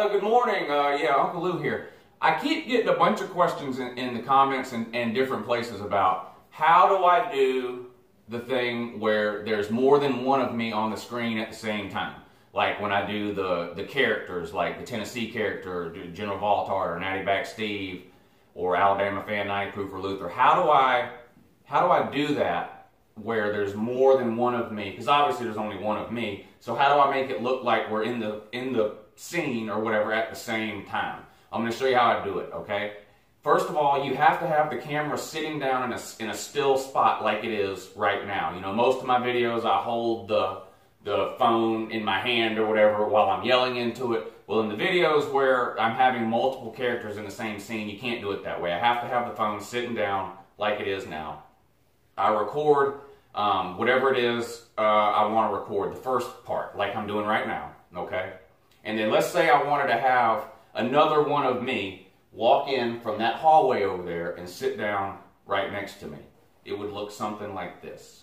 Good morning. Yeah, Uncle Lou here. I keep getting a bunch of questions in the comments and different places about how do I do the thing where there's more than one of me on the screen at the same time. Like when I do the characters, like the Tennessee character, General Voltar, or Natty Back Steve, or Alabama Fan 90 Proof or Luther. How do I do that where there's more than one of me? Because obviously there's only one of me. So how do I make it look like we're in the scene or whatever at the same time? I'm going to show you how I do it, okay? First of all, you have to have the camera sitting down in a still spot like it is right now. You know, most of my videos I hold the phone in my hand or whatever while I'm yelling into it. Well, in the videos where I'm having multiple characters in the same scene, you can't do it that way. I have to have the phone sitting down like it is now. I record whatever it is I want to record, the first part, like I'm doing right now, okay? And then let's say I wanted to have another one of me walk in from that hallway over there and sit down right next to me. It would look something like this.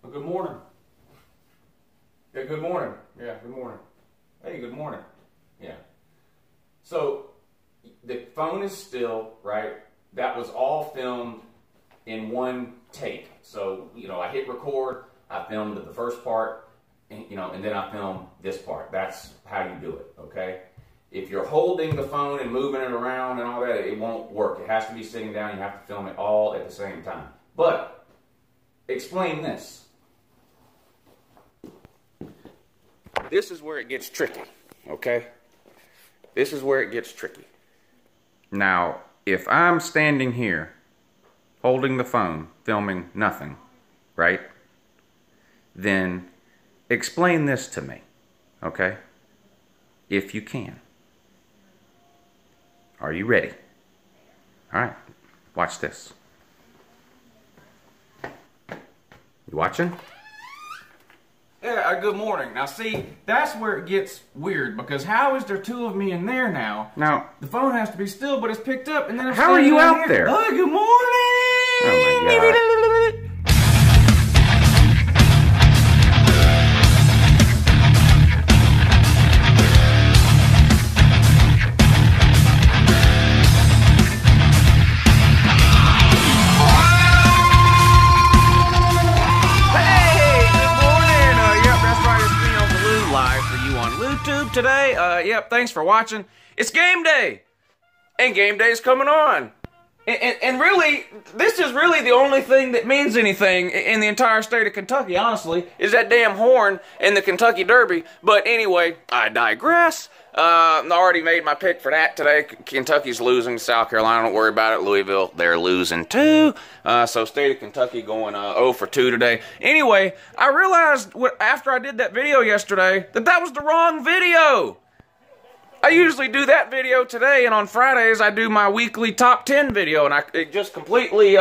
Well, good morning. Yeah, good morning. Yeah, good morning. Hey, good morning. Yeah. So, the phone is still, right? That was all filmed in one take. So, you know, I hit record, I filmed the first part, and, you know, and then I film this part. That's how you do it, okay? If you're holding the phone and moving it around and all that, it won't work. It has to be sitting down. You have to film it all at the same time. But, explain this. This is where it gets tricky, okay? This is where it gets tricky. Now, if I'm standing here, holding the phone, filming nothing, right? Then explain this to me, okay? If you can. Are you ready? All right, watch this. You watching? Yeah, good morning. Now see, that's where it gets weird, because how is there two of me in there now? Now, the phone has to be still, but it's picked up, and then how are you out there? Oh, good morning! Oh my God. Today, yep, thanks for watching. It's game day, and game day is coming on. And really, this is really the only thing that means anything in the entire state of Kentucky, honestly, is that damn horn in the Kentucky Derby. But anyway, I digress. I already made my pick for that today. Kentucky's losing. South Carolina, don't worry about it. Louisville, they're losing too. So state of Kentucky going 0 for 2 today. Anyway, I realized after I did that video yesterday that was the wrong video. I usually do that video today, and on Fridays I do my weekly top 10 video, and it just completely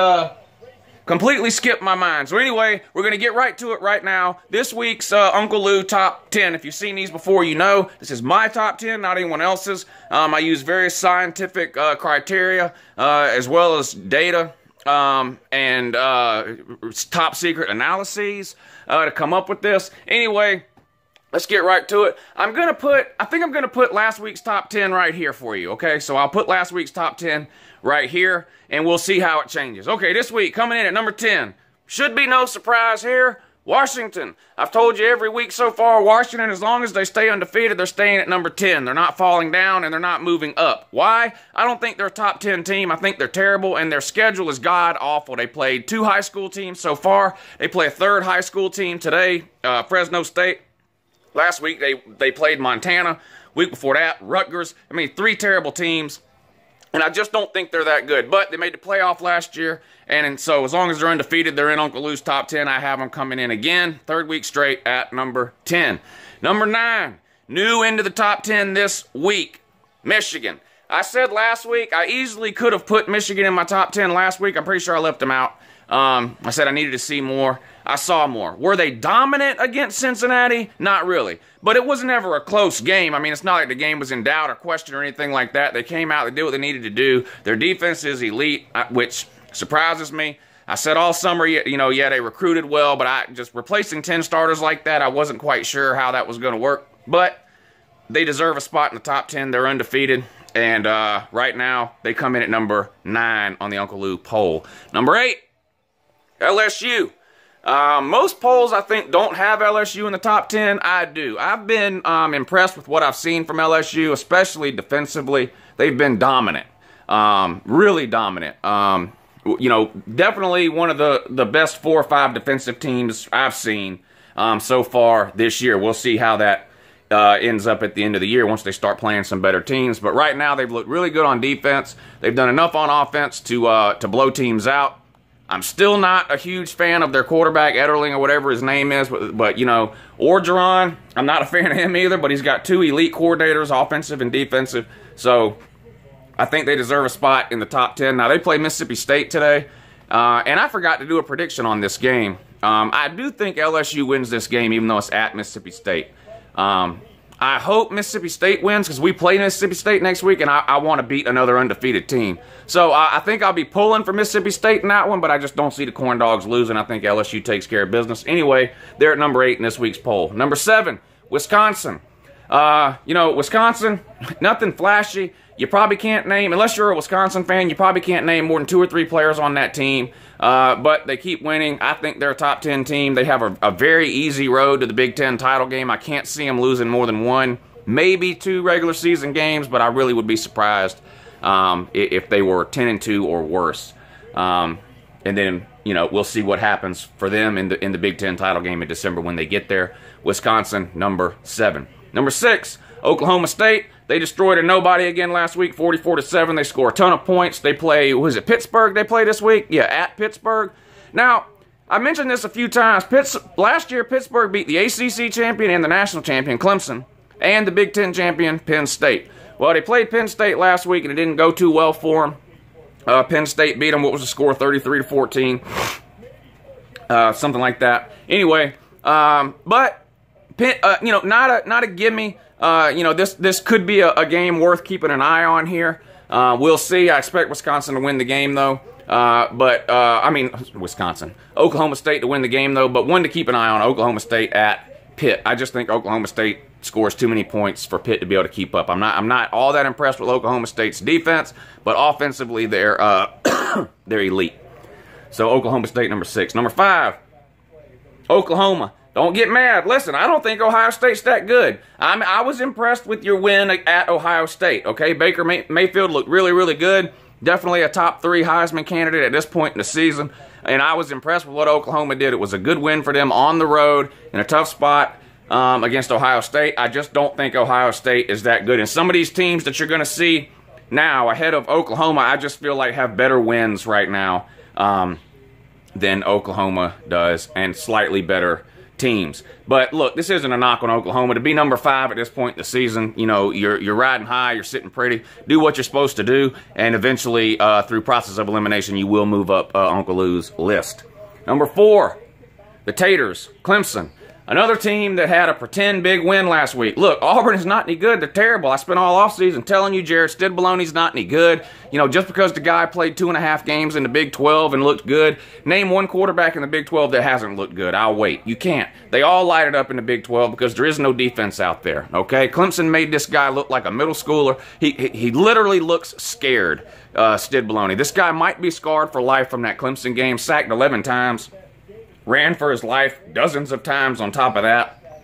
skipped my mind. So anyway, we're going to get right to it right now. This week's Uncle Lou top 10. If you've seen these before, you know this is my top 10, not anyone else's. I use various scientific criteria as well as data and top secret analyses to come up with this. Anyway, let's get right to it. I think I'm gonna put last week's top 10 right here for you, okay? So I'll put last week's top 10 right here, and we'll see how it changes. Okay, this week, coming in at number 10. Should be no surprise here, Washington. I've told you every week so far, Washington, as long as they stay undefeated, they're staying at number 10. They're not falling down, and they're not moving up. Why? I don't think they're a top 10 team. I think they're terrible, and their schedule is god-awful. They played 2 high school teams so far. They play a 3rd high school team today, Fresno State. Last week, they played Montana. Week before that, Rutgers. I mean, 3 terrible teams. And I just don't think they're that good. But they made the playoff last year. And so as long as they're undefeated, they're in Uncle Lou's top 10. I have them coming in again. 3rd week straight at number 10. Number 9. New into the top 10 this week. Michigan. I said last week, I easily could have put Michigan in my top 10 last week. I'm pretty sure I left them out. I said I needed to see more. I saw more. Were they dominant against Cincinnati? Not really. But it was never a close game. I mean, it's not like the game was in doubt or question or anything like that. They came out, they did what they needed to do. Their defense is elite, which surprises me. I said all summer, yeah, they recruited well, but I just replacing 10 starters like that, I wasn't quite sure how that was going to work. But they deserve a spot in the top 10. They're undefeated. And right now, they come in at number 9 on the UNCLELOU poll. Number 8, LSU. Most polls, I think, don't have LSU in the top 10. I do. I've been impressed with what I've seen from LSU, especially defensively. They've been dominant. Really dominant. Definitely one of the best 4 or 5 defensive teams I've seen so far this year. We'll see how that ends up at the end of the year once they start playing some better teams. But right now, they've looked really good on defense. They've done enough on offense to blow teams out. I'm still not a huge fan of their quarterback, Ederling or whatever his name is, but Orgeron, I'm not a fan of him either, but he's got 2 elite coordinators, offensive and defensive. So I think they deserve a spot in the top 10. Now, they play Mississippi State today, and I forgot to do a prediction on this game. I do think LSU wins this game, even though it's at Mississippi State. I hope Mississippi State wins because we play Mississippi State next week, and I want to beat another undefeated team. So I think I'll be pulling for Mississippi State in that one, but I just don't see the Corn Dogs losing. I think LSU takes care of business. Anyway, they're at number 8 in this week's poll. Number 7, Wisconsin. Wisconsin, nothing flashy. You probably can't name, unless you're a Wisconsin fan, you probably can't name more than 2 or 3 players on that team. But they keep winning. I think they're a top 10 team. They have a very easy road to the Big Ten title game. I can't see them losing more than 1, maybe 2 regular season games, but I really would be surprised if they were 10-2 or worse. And then, we'll see what happens for them in the Big Ten title game in December when they get there. Wisconsin, number 7. Number 6, Oklahoma State. They destroyed a nobody again last week, 44-7. They score a ton of points. They play, was it Pittsburgh they play this week? Yeah, at Pittsburgh. Now, I mentioned this a few times. Last year, Pittsburgh beat the ACC champion and the national champion, Clemson, and the Big Ten champion, Penn State. Well, they played Penn State last week, and it didn't go too well for them. Penn State beat them. What was the score? 33-14. Something like that. Anyway, but, not a gimme. This could be a game worth keeping an eye on here. We'll see. I expect Wisconsin to win the game, though. Oklahoma State to win the game, though. But one to keep an eye on, Oklahoma State at Pitt. I just think Oklahoma State scores too many points for Pitt to be able to keep up. I'm not all that impressed with Oklahoma State's defense, but offensively they're they're elite. So Oklahoma State, number 6. Number 5, Oklahoma. Don't get mad. Listen, I don't think Ohio State's that good. I was impressed with your win at Ohio State, okay? Baker Mayfield looked really, really good. Definitely a top 3 Heisman candidate at this point in the season. And I was impressed with what Oklahoma did. It was a good win for them on the road in a tough spot against Ohio State. I just don't think Ohio State is that good. And some of these teams that you're going to see now ahead of Oklahoma, I just feel like have better wins right now than Oklahoma does, and slightly better teams. But look, this isn't a knock on Oklahoma. To be number 5 at this point in the season, you're riding high, you're sitting pretty. Do what you're supposed to do, and eventually, through process of elimination, you will move up UNCLELOU's list. Number 4, the Taters, Clemson. Another team that had a pretend big win last week. Look, Auburn is not any good. They're terrible. I spent all offseason telling you Jared Stidbaloney's not any good. Just because the guy played 2.5 games in the Big 12 and looked good, name one quarterback in the Big 12 that hasn't looked good. I'll wait. You can't. They all light it up in the Big 12 because there is no defense out there, okay? Clemson made this guy look like a middle schooler. He literally looks scared, Stidbaloney. This guy might be scarred for life from that Clemson game, sacked 11 times. Ran for his life dozens of times on top of that.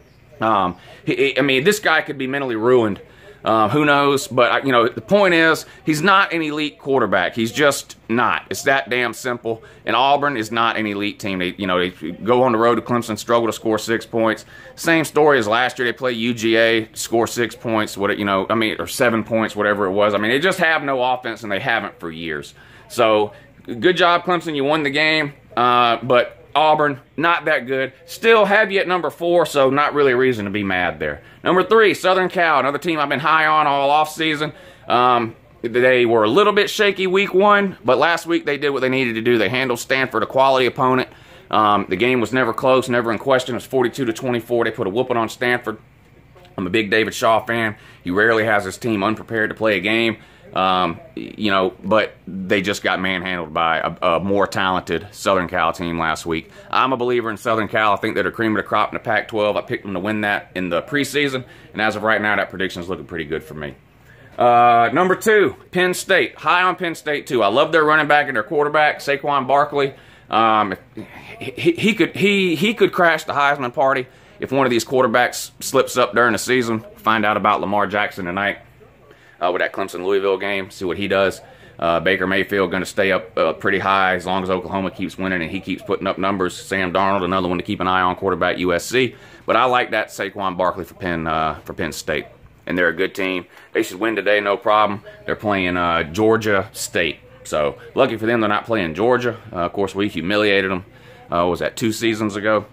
This guy could be mentally ruined. Who knows? But, the point is, he's not an elite quarterback. He's just not. It's that damn simple. And Auburn is not an elite team. They go on the road to Clemson, struggle to score 6 points. Same story as last year. They play UGA, score 6 points, or 7 points, whatever it was. They just have no offense, and they haven't for years. So, good job, Clemson. You won the game. But Auburn, not that good. Still have you at number 4, so not really a reason to be mad there. Number 3, Southern Cal, another team I've been high on all offseason. They were a little bit shaky week 1, but last week they did what they needed to do. They handled Stanford, a quality opponent. The game was never close, never in question. It was 42-24. They put a whooping on Stanford. I'm a big David Shaw fan. He rarely has his team unprepared to play a game. You know, but they just got manhandled by a more talented Southern Cal team last week. I'm a believer in Southern Cal. I think they're the cream of the crop in the Pac-12. I picked them to win that in the preseason, and as of right now, that prediction is looking pretty good for me. Number 2, Penn State. High on Penn State, too. I love their running back and their quarterback, Saquon Barkley. He could crash the Heisman party if one of these quarterbacks slips up during the season. Find out about Lamar Jackson tonight with that Clemson-Louisville game. See what he does. Baker Mayfield going to stay up pretty high as long as Oklahoma keeps winning and he keeps putting up numbers. Sam Darnold, another one to keep an eye on, quarterback USC. But I like that Saquon Barkley for Penn State. And they're a good team. They should win today, no problem. They're playing Georgia State. So, lucky for them, they're not playing Georgia. Of course, we humiliated them, what was that, 2 seasons ago?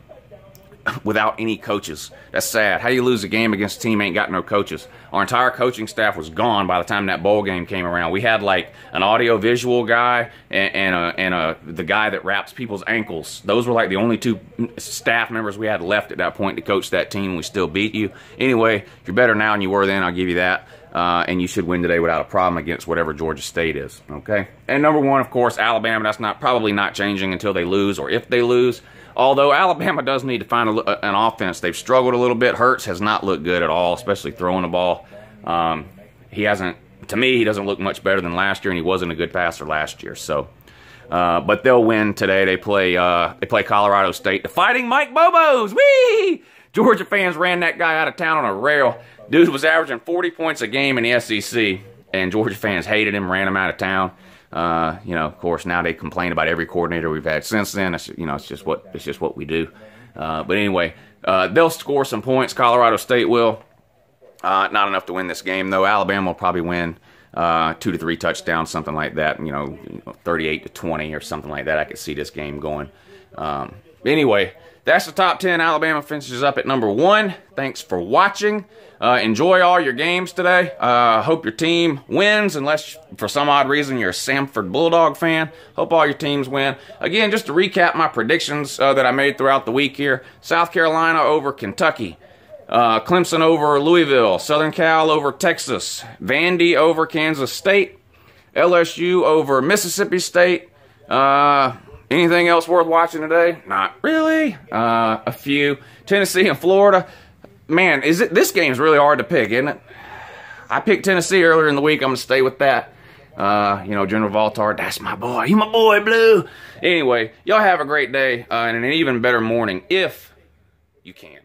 Without any coaches. That's sad. How do you lose a game against a team ain't got no coaches? Our entire coaching staff was gone by the time that bowl game came around. We had like an audio-visual guy and the guy that wraps people's ankles. Those were like the only 2 staff members we had left at that point to coach that team. We still beat you. Anyway, you're better now than you were then. I'll give you that. And you should win today without a problem against whatever Georgia State is. Okay. And number 1, of course, Alabama. That's probably not changing until they lose or if they lose. Although Alabama does need to find an offense. They've struggled a little bit. Hurts has not looked good at all, especially throwing the ball. He hasn't, to me, he doesn't look much better than last year, and he wasn't a good passer last year. So, but they'll win today. They play Colorado State. The Fighting Mike Bobos. Whee! Georgia fans ran that guy out of town on a rail. Dude was averaging 40 points a game in the SEC, and Georgia fans hated him, ran him out of town. You know, of course, now they complain about every coordinator we've had since then. It's, you know, it's just what we do. But anyway, they'll score some points. Colorado State will. Not enough to win this game, though. Alabama will probably win 2 to 3 touchdowns, something like that. You know, 38-20 or something like that. I could see this game going. Anyway, that's the top 10. Alabama finishes up at number 1. Thanks for watching. Enjoy all your games today. Hope your team wins, unless for some odd reason you're a Samford Bulldog fan. Hope all your teams win. Again, just to recap my predictions that I made throughout the week here. South Carolina over Kentucky. Clemson over Louisville. Southern Cal over Texas. Vandy over Kansas State. LSU over Mississippi State. Anything else worth watching today? Not really. A few. Tennessee and Florida. Man, this game's really hard to pick, isn't it? I picked Tennessee earlier in the week. I'm going to stay with that. You know, General Valtard, that's my boy. You my boy, Blue. Anyway, y'all have a great day and an even better morning if you can.